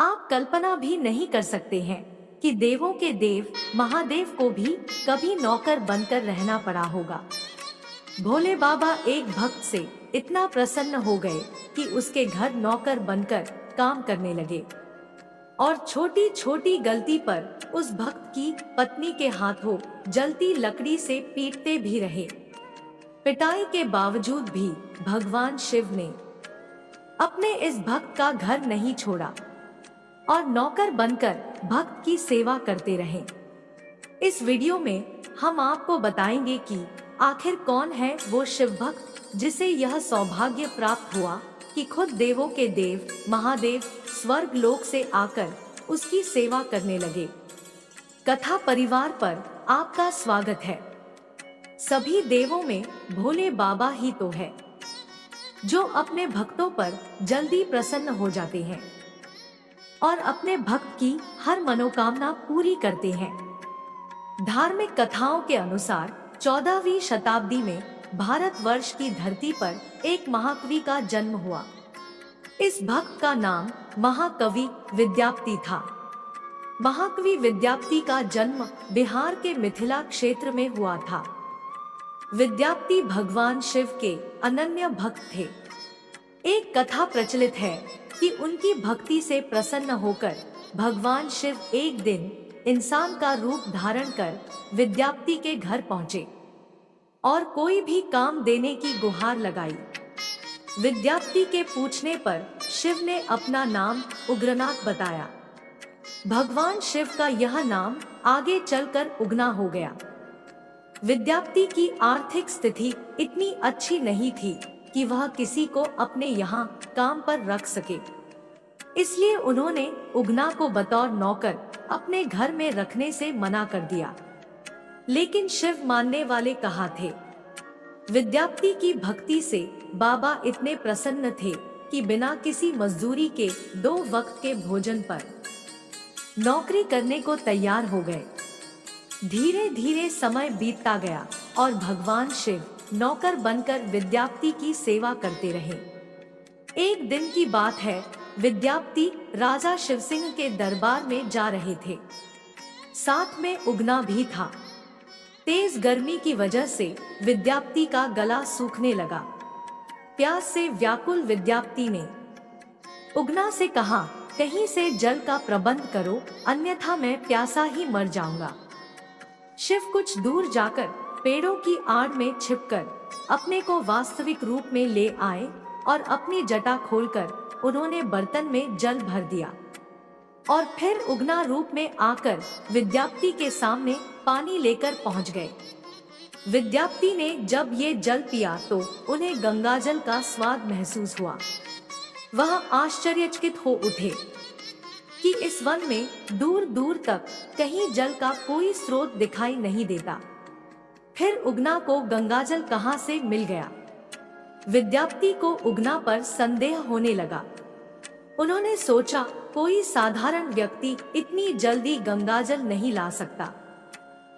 आप कल्पना भी नहीं कर सकते हैं कि देवों के देव महादेव को भी कभी नौकर बनकर रहना पड़ा होगा। भोले बाबा एक भक्त से इतना प्रसन्न हो गए कि उसके घर नौकर बनकर काम करने लगे और छोटी छोटी गलती पर उस भक्त की पत्नी के हाथों जलती लकड़ी से पीटते भी रहे। पिटाई के बावजूद भी भगवान शिव ने अपने इस भक्त का घर नहीं छोड़ा और नौकर बनकर भक्त की सेवा करते रहे। इस वीडियो में हम आपको बताएंगे कि आखिर कौन है वो शिव भक्त जिसे यह सौभाग्य प्राप्त हुआ कि खुद देवों के देव महादेव स्वर्ग लोक से आकर उसकी सेवा करने लगे। कथा परिवार पर आपका स्वागत है। सभी देवों में भोले बाबा ही तो है जो अपने भक्तों पर जल्दी प्रसन्न हो जाते हैं और अपने भक्त की हर मनोकामना पूरी करते हैं। धार्मिक कथाओं के अनुसार 14वीं शताब्दी में भारतवर्ष की धरती पर एक महाकवि का जन्म हुआ। इस भक्त का नाम महाकवि विद्यापति था। महाकवि विद्यापति का जन्म बिहार के मिथिला क्षेत्र में हुआ था। विद्यापति भगवान शिव के अनन्य भक्त थे। एक कथा प्रचलित है कि उनकी भक्ति से प्रसन्न होकर भगवान शिव एक दिन इंसान का रूप धारण कर विद्यापति के घर पहुंचे और कोई भी काम देने की गुहार लगाई। विद्यापति के पूछने पर शिव ने अपना नाम उग्रनाथ बताया। भगवान शिव का यह नाम आगे चलकर उगना हो गया। विद्यापति की आर्थिक स्थिति इतनी अच्छी नहीं थी कि वह किसी को अपने यहाँ काम पर रख सके, इसलिए उन्होंने उगना को बतौर नौकर अपने घर में रखने से मना कर दिया। लेकिन शिव मानने वाले कहाँ थे। विद्यापति की भक्ति से बाबा इतने प्रसन्न थे कि बिना किसी मजदूरी के 2 वक्त के भोजन पर नौकरी करने को तैयार हो गए। धीरे धीरे समय बीतता गया और भगवान शिव नौकर बनकर विद्यापति की सेवा करते रहे। एक दिन की बात है, विद्यापति राजा शिवसिंह के दरबार में जा रहे थे। साथ में उगना भी था। तेज गर्मी की वजह से विद्यापति का गला सूखने लगा। प्यास से व्याकुल विद्यापति ने उगना से कहा, कहीं से जल का प्रबंध करो, अन्यथा मैं प्यासा ही मर जाऊंगा। शिव कुछ दूर जाकर पेड़ों की आड़ में छिपकर अपने को वास्तविक रूप में ले आए और अपनी जटा खोलकर उन्होंने बर्तन में जल भर दिया और फिर उगना रूप में आकर विद्यापति के सामने पानी लेकर पहुंच गए। विद्यापति ने जब ये जल पिया तो उन्हें गंगाजल का स्वाद महसूस हुआ। वह आश्चर्यचकित हो उठे कि इस वन में दूर दूर तक कहीं जल का कोई स्रोत दिखाई नहीं देता। फिर उगना को गंगाजल कहाँ से मिल गया। विद्यापति को उगना पर संदेह होने लगा। उन्होंने सोचा, कोई साधारण व्यक्ति इतनी जल्दी गंगाजल नहीं ला सकता,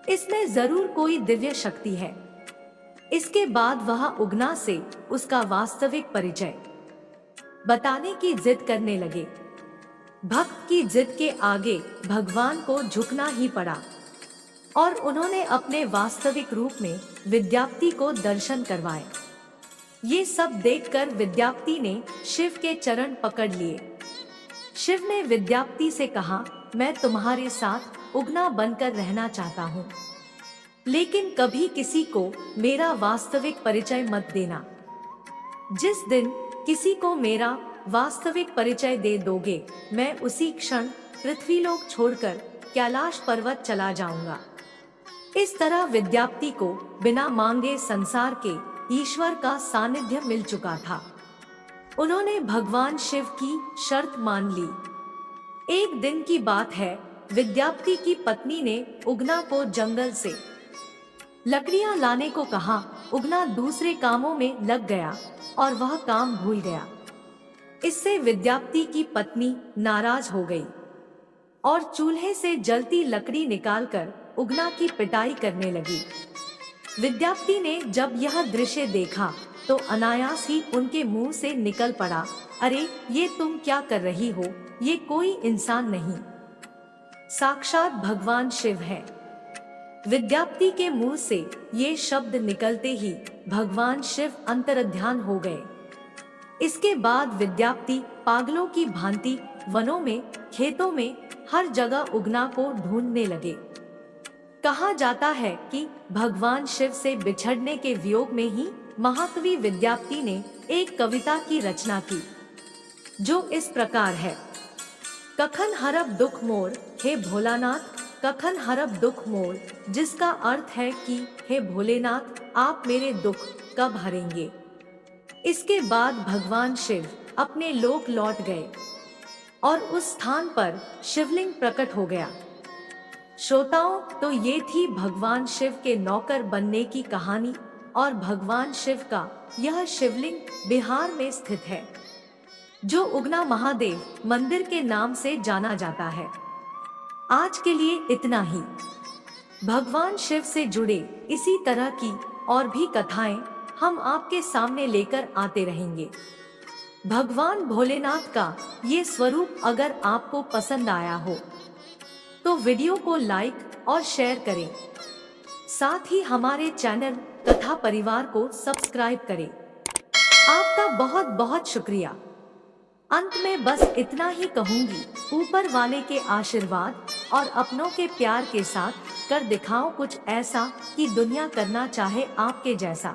इसमें जरूर कोई दिव्य शक्ति है। इसके बाद वह उगना से उसका वास्तविक परिचय बताने की जिद करने लगे। भक्त की जिद के आगे भगवान को झुकना ही पड़ा और उन्होंने अपने वास्तविक रूप में विद्यापति को दर्शन करवाए। ये सब देखकर विद्यापति ने शिव के चरण पकड़ लिए। शिव ने विद्यापति से कहा, मैं तुम्हारे साथ उगना बनकर रहना चाहता हूँ, लेकिन कभी किसी को मेरा वास्तविक परिचय मत देना। जिस दिन किसी को मेरा वास्तविक परिचय दे दोगे, मैं उसी क्षण पृथ्वीलोक छोड़कर कैलाश पर्वत चला जाऊंगा। इस तरह विद्यापति को बिना मांगे संसार के ईश्वर का सानिध्य मिल चुका था। उन्होंने भगवान शिव की शर्त मान ली। एक दिन की बात है, विद्यापति की पत्नी ने उगना को जंगल से लकड़ियां लाने को कहा। उगना दूसरे कामों में लग गया और वह काम भूल गया। इससे विद्यापति की पत्नी नाराज हो गई और चूल्हे से जलती लकड़ी निकालकर उगना की पिटाई करने लगी। विद्यापति ने जब यह दृश्य देखा तो अनायास ही उनके मुंह से निकल पड़ा, अरे ये तुम क्या कर रही हो, ये कोई इंसान नहीं, साक्षात भगवान शिव है। विद्यापति के मुंह से ये शब्द निकलते ही भगवान शिव अंतर्ध्यान हो गए। इसके बाद विद्यापति पागलों की भांति वनों में, खेतों में, हर जगह उगना को ढूंढने लगे। कहा जाता है कि भगवान शिव से बिछड़ने के वियोग में ही महाकवि विद्यापति ने एक कविता की रचना की, जो इस प्रकार है। कखन हरब दुख मोर हे भोलानाथ, कखन हरब दुख मोर, जिसका अर्थ है कि हे भोलेनाथ, आप मेरे दुख कब हरेंगे। इसके बाद भगवान शिव अपने लोक लौट गए और उस स्थान पर शिवलिंग प्रकट हो गया। श्रोताओं, तो ये थी भगवान शिव के नौकर बनने की कहानी और भगवान शिव का यह शिवलिंग बिहार में स्थित है, जो उगना महादेव मंदिर के नाम से जाना जाता है। आज के लिए इतना ही। भगवान शिव से जुड़े इसी तरह की और भी कथाएं हम आपके सामने लेकर आते रहेंगे। भगवान भोलेनाथ का ये स्वरूप अगर आपको पसंद आया हो तो वीडियो को लाइक और शेयर करें। साथ ही हमारे चैनल कथा परिवार को सब्सक्राइब करें। आपका बहुत बहुत शुक्रिया। अंत में बस इतना ही कहूंगी, ऊपर वाले के आशीर्वाद और अपनों के प्यार के साथ कर दिखाओ कुछ ऐसा कि दुनिया करना चाहे आपके जैसा।